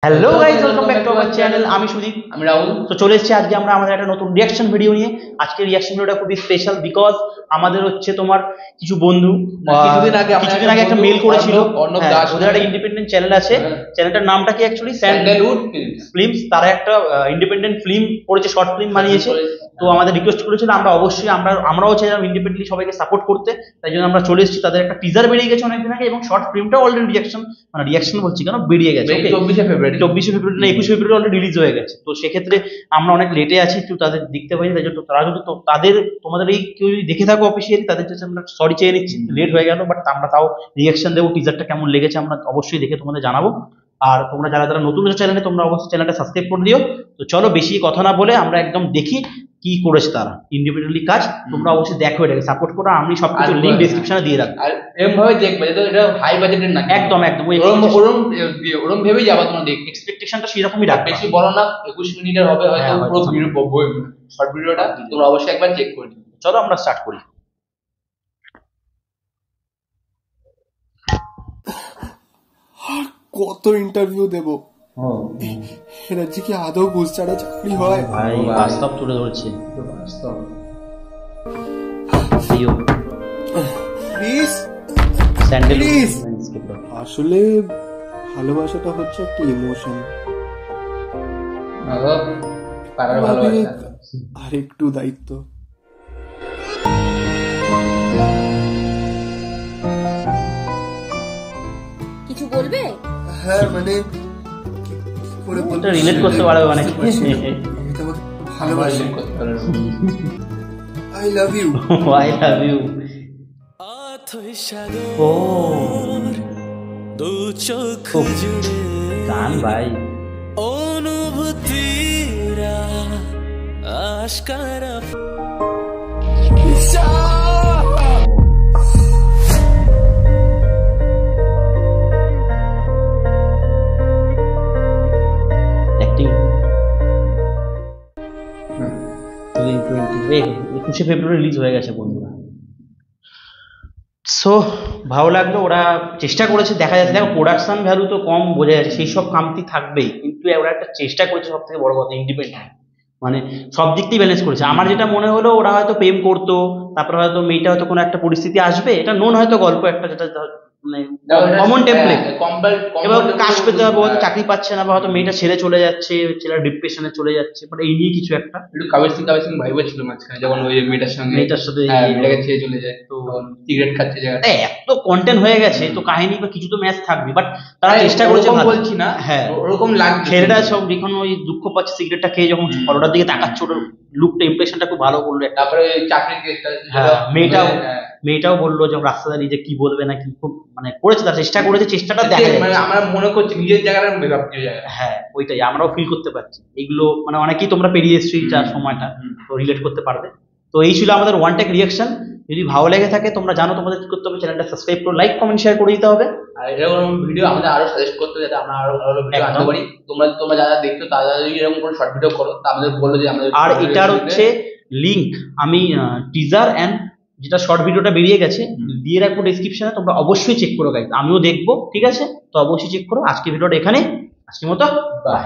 Hello guys, welcome back to our channel. আমি সুদীপ, আমি রাহুল। তো চলে এসেছি আজকে আমরা আমাদের একটা নতুন রিয়াকশন ভিডিও নিয়ে। আজকে রিয়াকশন ভিডিওটা খুবই স্পেশাল বিকজ আমাদের হচ্ছে তোমার কিছু বন্ধু কিছুদিন আগে একটা মেল করেছিল। অর্ণব দাস ওদের একটা ইন্ডিপেন্ডেন্ট চ্যানেল আছে। চ্যানেলটার নামটা কি অ্যাকচুয়ালি স্যান্ডেলউড ফিল্মস। তারা একটা ইন্ডিপেন্ডেন্ট ফিল্ম করেছে, শর্ট ফিল্ম বানিয়েছে। তো আমাদের রিকোয়েস্ট করেছিল, আমরা অবশ্যই আমরাও চাইলাম ইন্ডিপেন্ডেন্টলি সবাইকে সাপোর্ট করতে। তাই জন্য আমরা চলে এসেছি। তাদের একটা টিজার বেরিয়ে গেছে অনেকদিন আগে এবং শর্ট ফিল্মটা অলরেডি রিয়াকশন বলছি কেন, বেরিয়ে গেছে 24শে ফেব্রুয়ারি না 21শে ফেব্রুয়ারি অলরেডি রিলিজ হয়ে গেছে। তো সেক্ষেত্রে আমরা অনেক লেটে আছি, একটু তাদের দেখতে পাইনি। তাই জন্য তারা যদি তোমাদের এই কেউ যদি দেখে থাকো অফিসিয়ালি, তাদের কাছে আমরা সরি চেয়ে নিচ্ছি, লেট হয়ে গেল। বাট আমরা তাও রিয়াকশন দেবো। টিজারটা কেমন লেগেছে আমরা অবশ্যই দেখে তোমাদের জানাবো। আর তোমরা যারা যারা নতুন চ্যানেলে, তোমরা অবশ্যই চ্যানেলটা সাবস্ক্রাইব করে দিও। তো চলো বেশি কথা না বলে আমরা একদম দেখি কি করেছে তারা ইন্ডিভিজুয়ালি কাজ। তোমরা অবশ্যই দেখো, এটাকে সাপোর্ট করো। আমি সবকিছু লিংক ডেসক্রিপশনে দিয়ে রাখবো। আর এরকম ভাবে দেখবে যাতে এটা হাই বাজেটের না, একদম একদম ওরম ভেবেই যাবা তোমরা দেখতে। এক্সপেকটেশনটা সেরকমই রাখবে, বেশি বড় না, 21 মিনিটের হবে হয়তো। পুরো শর্ট ভিডিওটা তোমরা অবশ্যই একবার চেক করে নিও। চলো আমরা স্টার্ট করি। কত ইন্টারভিউ দেব? এরা যে কি আদৌ ঘুষ ছাড়া চাকরি হয়? ভাই বাস্তব তুলে ধরছে। Please please. আসলে ভালোবাসাটা হচ্ছে একটা ইমোশন, আর একটু দায়িত্ব। কিছু বলবে? হ্যাঁ মানে রিলেট করতে পারবে মানে ভালোবাসি। I love you. I love you. ও গান ভাই। অনুভূতিরা আশকারা অ্যাক্টিং 21শে ফেব্রুয়ারি রিলিজ হয়ে গেছে বন্ধুরা। সো ভালো লাগলো, ওরা চেষ্টা করেছে। দেখা যাচ্ছে, দেখো প্রোডাকশন ভ্যালু তো কম বোঝা যাচ্ছে, সেই সব কামতি থাকবেই, কিন্তু ওরা একটা চেষ্টা করেছে। সব থেকে বড় কথা ইন্ডিপেন্ডেন্ট, মানে সব দিক দিয়ে ব্যালেন্স করেছে। আমার যেটা মনে হলো, ওরা হয়তো প্রেম করতো, তারপরে হয়তো মেয়েটা হয়তো কোনো একটা পরিস্থিতি আসবে, এটা নোন হয়তো গল্প একটা, যেটা মানে কমন টেমপ্লেট। এবার কাজ পেতে হবে, হয়তো চাকরি পাচ্ছে না, বা হয়তো মেয়েটা ছেড়ে চলে যাচ্ছে, ছেলেটা ডিপ্রেশনে চলে যাচ্ছে, বাট এই নিয়ে কিছু একটা একটু কাবির সিং ভাইবা ছিল মাঝখানে, যখন ওই মেয়েটার সাথে মেয়েটাকে ছেড়ে চলে যায়, তো সিগারেট খাচ্ছে জায়গাটা। এত কন্টেন্ট হয়ে গেছে, তো কাহিনী বা কিছু তো ম্যাচ থাকবে, বাট তারা চেষ্টা করেছে। বলছি না, হ্যাঁ ওরকম লাগছে। ছেলেটা সব যখন ওই দুঃখ পাচ্ছে, সিগারেটটা খেয়ে যখন ফটোটার দিকে তাকাচ্ছে, ওর লুকটা ইমপ্রেশনটা খুব ভালো করলো। তারপরে চাকরির কেসটা, মেয়েটাও বললো যে রাস্তা দাঁড়িয়ে যে কি বলবে না কি, খুব মানে করেছে, তার চেষ্টা করেছে, চেষ্টাটা দেখা যায়। মানে আমরা মনে করছি নিজের জায়গাটা ভাবছি। হ্যাঁ ওইটাই আমরাও ফিল করতে পারছি। এগুলো মানে অনেকেই তোমরা পেরিয়ে এসছো এই চার সময়টা, তো রিলেট করতে পারবে। তো এই ছিল আমাদের ওয়ান টেক রিয়াকশন। যদি ভালো লেগে থাকে, তোমরা জানো তোমাদের কি করতে হবে, চ্যানেলটা সাবস্ক্রাইব করে লাইক কমেন্ট শেয়ার করে দিতে হবে। আর এরকম ভিডিও আমাদের আরো সাজেস্ট করতে, যাতে আমরা আরো ভালো ভিডিও আনতে পারি। তোমরা যারা দেখছো, তারা যদি এরকম কোনো শর্ট ভিডিও করো, তা আমাদের বললো যে আমাদের। আর এটার হচ্ছে লিংক আমি টিজার এন্ড যেটা শর্ট ভিডিওটা বেরিয়ে গেছে দিয়ে রাখবো ডেসক্রিপশনে, তোমরা অবশ্যই চেক করো গাইস। আমিও দেখবো, ঠিক আছে? তো অবশ্যই চেক করো। আজকে ভিডিওটা এখানে, আজকের মতো বাই।